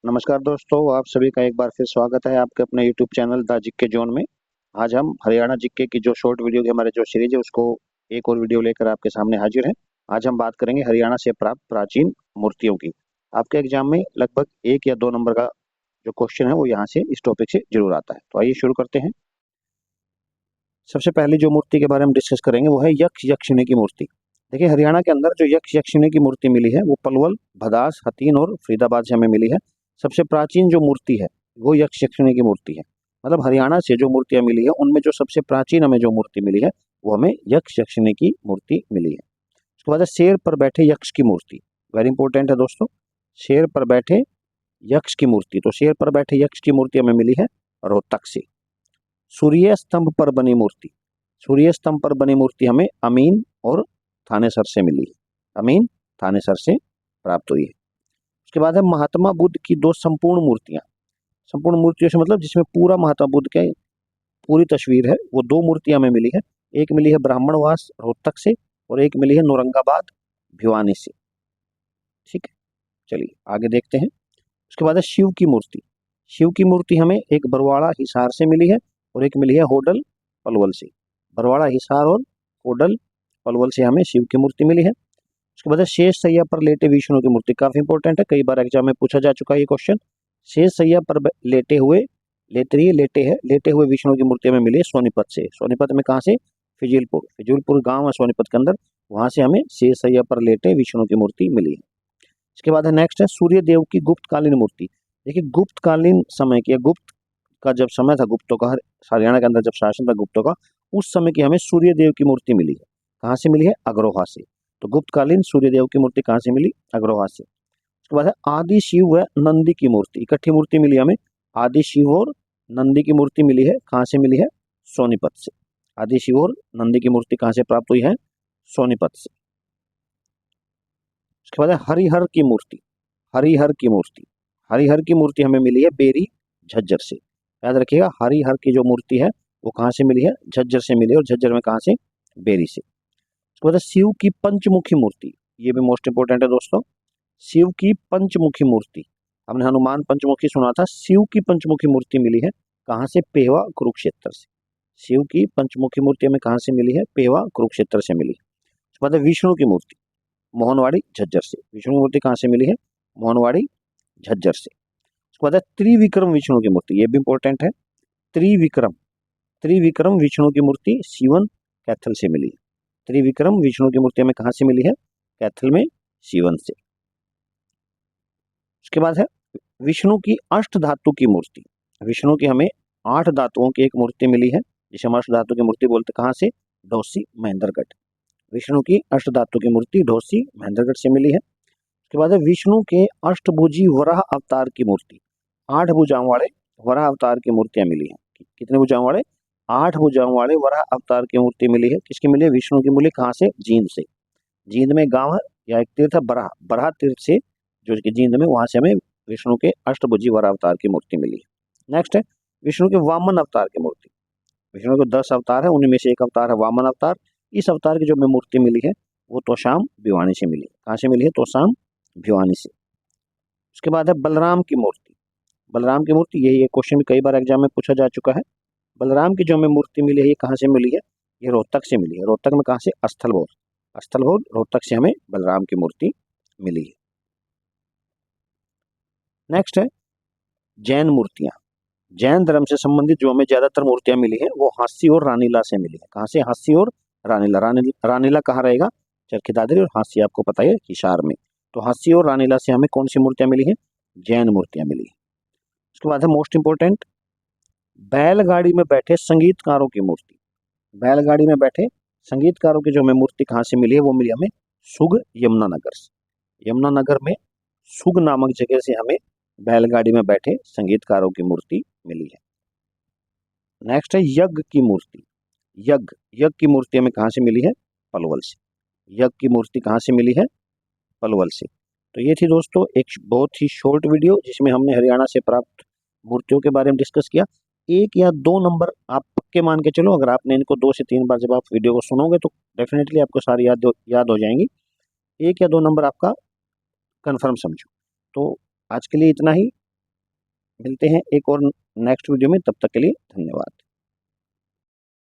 नमस्कार दोस्तों, आप सभी का एक बार फिर स्वागत है आपके अपने YouTube channel the Jikke zone में। आज हम हरियाणा जिक्के की जो शॉर्ट वीडियो की हमारे जो सीरीज है उसको एक और वीडियो लेकर आपके सामने हाजिर है। आज हम बात करेंगे हरियाणा से प्राप्त प्राचीन मूर्तियों की। आपके एग्जाम में लगभग 1 या 2 नंबर का जो क्वेश्चन है वो यहाँ से इस टॉपिक से जरूर आता है। तो आइए शुरू करते हैं। सबसे पहले जो मूर्ति के बारे में डिस्कस करेंगे वो है यक्ष यक्षिणी की मूर्ति। देखिए, हरियाणा के अंदर जो यक्ष यक्षिणी की मूर्ति मिली है वो पलवल, भदास, हथीन और फरीदाबाद से हमें मिली है। सबसे प्राचीन जो मूर्ति है वो यक्ष यक्षिणी की मूर्ति है। मतलब हरियाणा से जो मूर्तियां मिली है उनमें जो सबसे प्राचीन हमें जो मूर्ति मिली है वो हमें यक्ष यक्षिणी की मूर्ति मिली है। उसके बाद है शेर पर बैठे यक्ष की मूर्ति। वेरी इंपॉर्टेंट है दोस्तों, शेर पर बैठे यक्ष की मूर्ति। तो शेर पर बैठे यक्ष की मूर्ति हमें मिली है रोहतक से। सूर्य स्तंभ पर बनी मूर्ति, सूर्य स्तंभ पर बनी मूर्ति हमें अमीन और थानेसर से मिली है। अमीन थानेसर से प्राप्त हुई है। उसके बाद है महात्मा बुद्ध की 2 संपूर्ण मूर्तियां। संपूर्ण मूर्तियों से मतलब जिसमें पूरा महात्मा बुद्ध के पूरी तस्वीर है, वो 2 मूर्तियां हमें मिली है। एक मिली है ब्राह्मणवास रोहतक से और एक मिली है नौरंगाबाद भिवानी से। ठीक है, चलिए आगे देखते हैं। उसके बाद है शिव की मूर्ति। शिव की मूर्ति हमें एक बरवाड़ा हिसार से मिली है और एक मिली है होडल पलवल से। बरवाड़ा हिसार और होडल पलवल से हमें शिव की मूर्ति मिली है। उसके बाद शेष सैया पर लेटे विष्णु की मूर्ति। काफी इंपॉर्टेंट है, कई बार एग्जाम में पूछा जा चुका है ये क्वेश्चन। शेष सैया पर लेटे हुए लेटे हुए विष्णु की मूर्ति हमें मिली है सोनीपत से। सोनीपत में कहाँ से? फिजूलपुर गांव है सोनीपत के अंदर, वहां से हमें शेष सैया पर लेटे विष्णु की मूर्ति मिली है। इसके बाद है नेक्स्ट है सूर्य देव की गुप्तकालीन मूर्ति। देखिए, गुप्तकालीन समय की, गुप्त का जब समय था गुप्तों का, हरियाणा के अंदर जब शासन था गुप्तों का, उस समय की हमें सूर्य देव की मूर्ति मिली है। कहाँ से मिली है? अग्रोहा से। तो गुप्तकालीन सूर्य देव की मूर्ति कहाँ से मिली? अग्रोहा से। उसके बाद है आदि शिव व नंदी की मूर्ति। इकट्ठी मूर्ति मिली हमें, आदि शिव और नंदी की मूर्ति मिली है। कहाँ से मिली है? सोनीपत से। आदि शिव और नंदी की मूर्ति कहाँ से प्राप्त हुई है? सोनीपत से। उसके बाद है हरिहर की मूर्ति। हरिहर की मूर्ति, हरिहर की मूर्ति हमें मिली है बेरी झज्जर से। याद रखिएगा, हरिहर की जो मूर्ति है वो कहाँ से मिली है? झज्जर से मिली है। और झज्जर में कहाँ से? बेरी से। उसके बाद शिव की पंचमुखी मूर्ति, ये भी मोस्ट इंपोर्टेंट है दोस्तों। शिव की पंचमुखी मूर्ति, हमने हनुमान पंचमुखी सुना था, शिव की पंचमुखी मूर्ति मिली है कहाँ से? पेवा कुरुक्षेत्र से। शिव की पंचमुखी मूर्ति हमें कहाँ से मिली है? पेवा कुरुक्षेत्र से मिली है। उसके बाद विष्णु की मूर्ति मोहनवाड़ी झज्जर से। विष्णु की मूर्ति कहाँ से मिली है? मोहनवाड़ी झज्जर से। उसके बाद त्रिविक्रम विष्णु की मूर्ति, ये भी इंपॉर्टेंट है। त्रिविक्रम, त्रिविक्रम विष्णु की मूर्ति सीवन कैथल से मिली है। त्रिविक्रम विष्णु की मूर्ति हमें कहाँ से मिली है? कैथल में, सीवन से। उसके बाद है विष्णु की अष्ट धातु की मूर्ति। विष्णु की हमें 8 धातुओं की एक मूर्ति मिली है जिसे हम अष्ट धातु की मूर्ति बोलते। कहाँ से? ढोसी महेंद्रगढ़। विष्णु की अष्ट धातु की मूर्ति ढोसी महेंद्रगढ़ से मिली है। उसके बाद है विष्णु के अष्टभुजी वराह अवतार की मूर्ति। 8 भुजाओं वाले वराह अवतार की मूर्तियां मिली हैं। कितने भुजाओं वाले? 8 भुजाओं वाले वराह अवतार की मूर्ति मिली है। किसकी मिली है? विष्णु की मिली। कहाँ से? जींद से। जींद में गांव है या एक तीर्थ है बराह, बराह तीर्थ से जो कि जींद में, वहां से हमें विष्णु के अष्टभुजी वराह अवतार की मूर्ति मिली है। नेक्स्ट है विष्णु के वामन अवतार की मूर्ति। विष्णु के 10 अवतार है, उनमें से एक अवतार है वामन अवतार। इस अवतार की जो हमें मूर्ति मिली है वो तोशाम भिवानी से मिली है। कहाँ से मिली है? तोशाम भिवानी से। उसके बाद है बलराम की मूर्ति। बलराम की मूर्ति, ये क्वेश्चन भी कई बार एग्जाम में पूछा जा चुका है। बलराम की जो हमें मूर्ति मिली है ये कहाँ से मिली है? ये रोहतक से मिली है। रोहतक में कहाँ से? स्थलभोर। स्थलभोर रोहतक से हमें बलराम की मूर्ति मिली है। नेक्स्ट है जैन मूर्तियां। जैन धर्म से संबंधित जो हमें ज्यादातर मूर्तियां मिली है वो हांसी और रानीला से मिली है। कहाँ से? हांसी और रानीला। रानीला कहाँ रहेगा? चरखी दादरी, और हांसी आपको पता है हिसार में। तो हांसी और रानीला से हमें कौन सी मूर्तियां मिली है? जैन मूर्तियां मिली है। उसके बाद है मोस्ट इंपोर्टेंट बैलगाड़ी में बैठे संगीतकारों की मूर्ति। बैलगाड़ी में बैठे संगीतकारों की जो हमें मूर्ति कहाँ से मिली है? वो मिली हमें सुग यमुनानगर से। यमुनानगर में सुग नामक जगह से हमें बैलगाड़ी में बैठे संगीतकारों की मूर्ति मिली है। नेक्स्ट है यज्ञ की मूर्ति। यज्ञ की मूर्ति हमें कहाँ से मिली है? पलवल से। यज्ञ की मूर्ति कहाँ से मिली है? पलवल से। तो ये थी दोस्तों एक बहुत ही शॉर्ट वीडियो जिसमें हमने हरियाणा से प्राप्त मूर्तियों के बारे में डिस्कस किया। 1 या 2 नंबर आप पक्के मान के चलो, अगर आपने इनको 2 से 3 बार जब आप वीडियो को सुनोगे तो डेफिनेटली आपको सारी याद हो जाएंगी। 1 या 2 नंबर आपका कंफर्म समझो। तो आज के लिए इतना ही। मिलते हैं एक और नेक्स्ट वीडियो में, तब तक के लिए धन्यवाद।